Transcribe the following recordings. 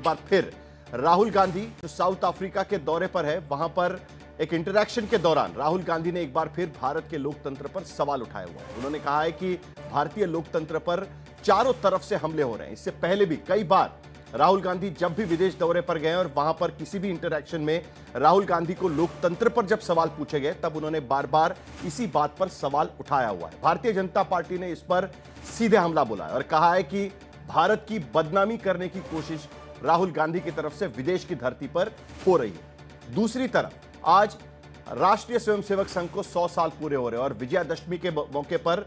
एक बार फिर राहुल गांधी जो साउथ अफ्रीका के दौरे पर है, वहां पर एक इंटरैक्शन के दौरान राहुल गांधी ने एक बार फिर भारत के लोकतंत्र पर सवाल उठाया हुआ है। उन्होंने कहा है कि भारतीय लोकतंत्र पर चारों तरफ से हमले हो रहे हैं। इससे पहले भी कई बार राहुल गांधी जब भी विदेश दौरे पर गए और वहां पर किसी भी इंटरैक्शन में राहुल गांधी को लोकतंत्र पर जब सवाल पूछे गए, तब उन्होंने बार बार इसी बात पर सवाल उठाया हुआ है। भारतीय जनता पार्टी ने इस पर सीधे हमला बोला है और कहा है कि भारत की बदनामी करने की कोशिश राहुल गांधी की तरफ से विदेश की धरती पर हो रही है। दूसरी तरफ आज राष्ट्रीय स्वयंसेवक संघ को 100 साल पूरे हो रहे हैं और विजयादशमी के मौके पर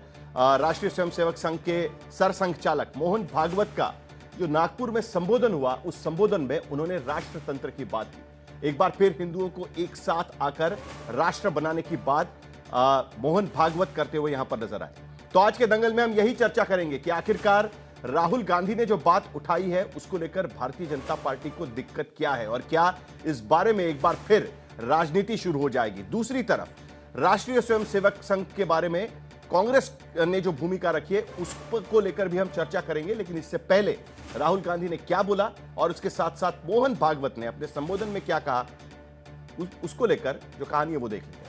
राष्ट्रीय स्वयंसेवक संघ के सरसंघचालक मोहन भागवत का जो नागपुर में संबोधन हुआ, उस संबोधन में उन्होंने राष्ट्रतंत्र की बात की। एक बार फिर हिंदुओं को एक साथ आकर राष्ट्र बनाने की बात मोहन भागवत करते हुए यहां पर नजर आए। तो आज के दंगल में हम यही चर्चा करेंगे कि आखिरकार राहुल गांधी ने जो बात उठाई है उसको लेकर भारतीय जनता पार्टी को दिक्कत क्या है और क्या इस बारे में एक बार फिर राजनीति शुरू हो जाएगी। दूसरी तरफ राष्ट्रीय स्वयंसेवक संघ के बारे में कांग्रेस ने जो भूमिका रखी है उसको लेकर भी हम चर्चा करेंगे। लेकिन इससे पहले राहुल गांधी ने क्या बोला और उसके साथ साथ मोहन भागवत ने अपने संबोधन में क्या कहा, उसको लेकर जो कहानी है वो देख लेंगे।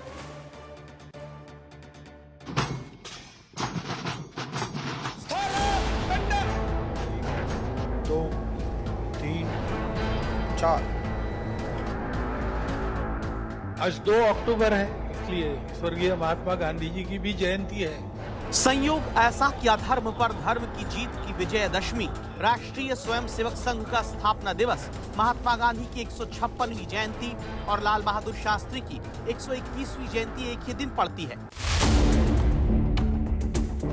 2, 3, 4 आज 2 अक्टूबर है, इसलिए स्वर्गीय महात्मा गांधी जी की भी जयंती है। संयोग ऐसा कि अधर्म पर धर्म की जीत की विजयदशमी, राष्ट्रीय स्वयंसेवक संघ का स्थापना दिवस, महात्मा गांधी की 156वीं जयंती और लाल बहादुर शास्त्री की 121वीं जयंती एक ही दिन पड़ती है।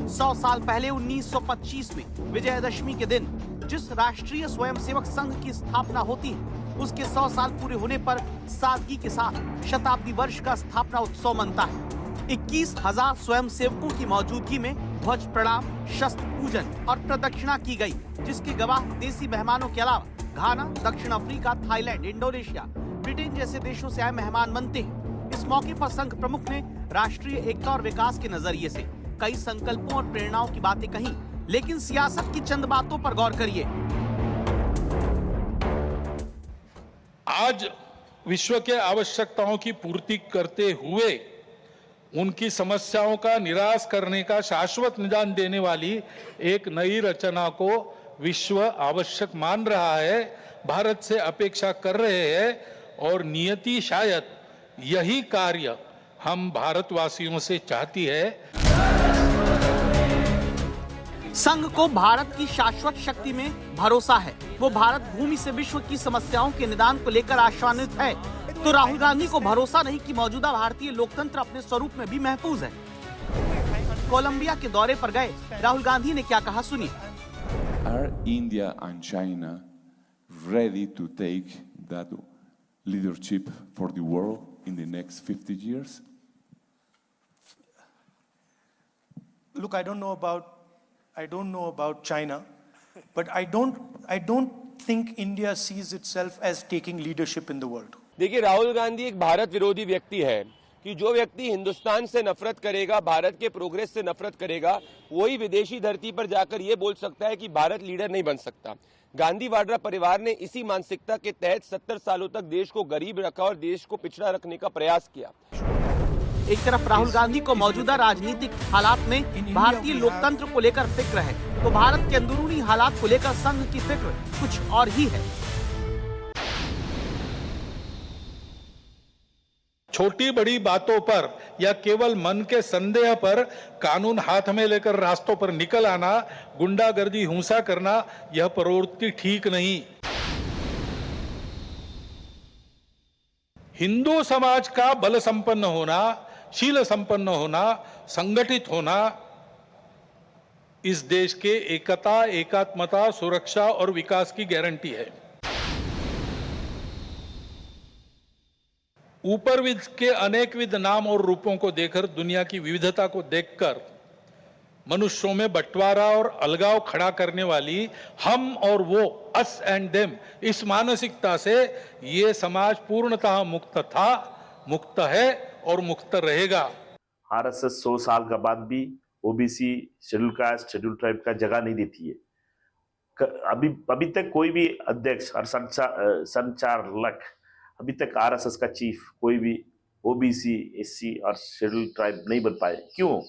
100 साल पहले 1925 में विजयदशमी के दिन जिस राष्ट्रीय स्वयंसेवक संघ की स्थापना होती है, उसके 100 साल पूरे होने पर सादगी के साथ शताब्दी वर्ष का स्थापना उत्सव मनता है। 21,000 स्वयंसेवकों की मौजूदगी में ध्वज प्रणाम, शस्त्र पूजन और प्रदक्षिणा की गई, जिसके गवाह विदेशी मेहमानों के अलावा घाना, दक्षिण अफ्रीका, थाईलैंड, इंडोनेशिया, ब्रिटेन जैसे देशों से आए मेहमान बनते हैं। इस मौके पर संघ प्रमुख ने राष्ट्रीय एकता और विकास के नजरिए से कई संकल्पों और प्रेरणाओं की बातें कही, लेकिन सियासत की चंद बातों पर गौर करिए। आज विश्व के आवश्यकताओं की पूर्ति करते हुए उनकी समस्याओं का निराश करने का शाश्वत निदान देने वाली एक नई रचना को विश्व आवश्यक मान रहा है, भारत से अपेक्षा कर रहे हैं और नियति शायद यही कार्य हम भारतवासियों से चाहती है। संघ को भारत की शाश्वत शक्ति में भरोसा है। वो भारत भूमि से विश्व की समस्याओं के निदान को लेकर आशान्वित है। तो राहुल गांधी को भरोसा नहीं कि मौजूदा भारतीय लोकतंत्र अपने स्वरूप में भी महफूज है। कोलंबिया के दौरे पर गए राहुल गांधी ने क्या कहा, सुनिए। Are India and China ready to take that leadership for the world in the next 50 years? Look, I don't know about China, but I don't think India sees itself as taking leadership in the world. देखिए, राहुल गांधी एक भारत विरोधी व्यक्ति है कि जो व्यक्ति हिंदुस्तान से नफरत करेगा, भारत के प्रोग्रेस से नफरत करेगा, वही विदेशी धरती पर जाकर ये बोल सकता है कि भारत लीडर नहीं बन सकता। गांधी वाड्रा परिवार ने इसी मानसिकता के तहत 70 सालों तक देश को गरीब रखा और देश को पिछड़ा रखने का प्रयास किया। एक तरफ राहुल गांधी को मौजूदा राजनीतिक हालात में भारतीय लोकतंत्र को लेकर फिक्र है, तो भारत के अंदरूनी हालात को लेकर संघ की फिक्र कुछ और ही है। छोटी बड़ी बातों पर या केवल मन के संदेह पर कानून हाथ में लेकर रास्तों पर निकल आना, गुंडागर्दी, हिंसा करना, यह प्रवृत्ति ठीक नहीं। हिंदू समाज का बल संपन्न होना, शील संपन्न होना, संगठित होना इस देश के एकता, एकात्मता, सुरक्षा और विकास की गारंटी है। ऊपर के अनेकविध नाम और रूपों को देखकर, दुनिया की विविधता को देखकर मनुष्यों में बंटवारा और अलगाव खड़ा करने वाली हम और वो, अस एंड देम, इस मानसिकता से ये समाज पूर्णतः मुक्त था, मुक्त है और मुक्त रहेगा। आरएसएस 100 साल के बाद भी OBC, schedule caste, schedule tribe का जगह नहीं देती है। अभी तक कोई भी अध्यक्ष और संचालक, अभी तक आरएसएस का चीफ कोई भी ओबीसी, एससी और शेड्यूल ट्राइब नहीं बन पाए। क्यों?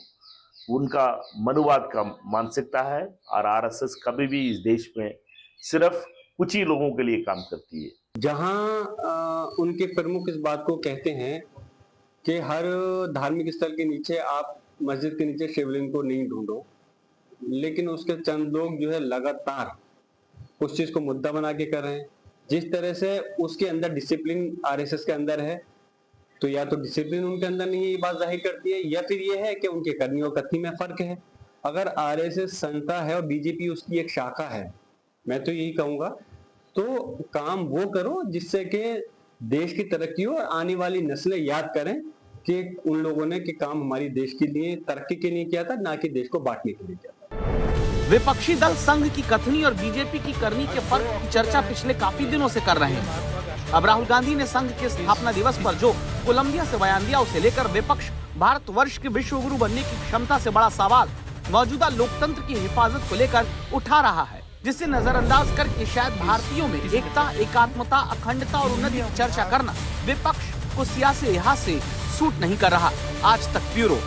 उनका मनुवाद का मानसिकता है और आरएसएस कभी भी इस देश में सिर्फ कुछ ही लोगों के लिए काम करती है। जहां उनके प्रमुख इस बात को कहते हैं कि हर धार्मिक स्थल के नीचे आप मस्जिद के नीचे शिवलिंग को नहीं ढूंढो, लेकिन उसके चंद लोग जो है लगातार उस चीज को मुद्दा बना के कर रहे हैं। जिस तरह से उसके अंदर डिसिप्लिन आरएसएस के अंदर है, तो या तो डिसिप्लिन उनके अंदर नहीं है, ये बात जाहिर करती है, या फिर ये है कि उनके करनी और कथनी में फर्क है। अगर आरएसएस संस्था है और बीजेपी उसकी एक शाखा है, मैं तो यही कहूंगा, तो काम वो करो जिससे कि देश की तरक्की हो और आने वाली नस्लें याद करें कि उन लोगों ने कि काम हमारी देश के लिए तरक्की के लिए किया था, ना कि देश को बांटने के लिए किया था। विपक्षी दल संघ की कथनी और बीजेपी की करनी के फर्क की चर्चा पिछले काफी दिनों से कर रहे हैं। अब राहुल गांधी ने संघ के स्थापना दिवस पर जो कोलंबिया से बयान दिया, उसे लेकर विपक्ष भारतवर्ष के विश्व गुरु बनने की क्षमता से बड़ा सवाल मौजूदा लोकतंत्र की हिफाजत को लेकर उठा रहा है, जिसे नजरअंदाज करके शायद भारतीयों में एकता, एकात्मता, अखंडता और उन्नति की चर्चा करना विपक्ष को सियासी लिहाज से सूट नहीं कर रहा। आज तक ब्यूरो।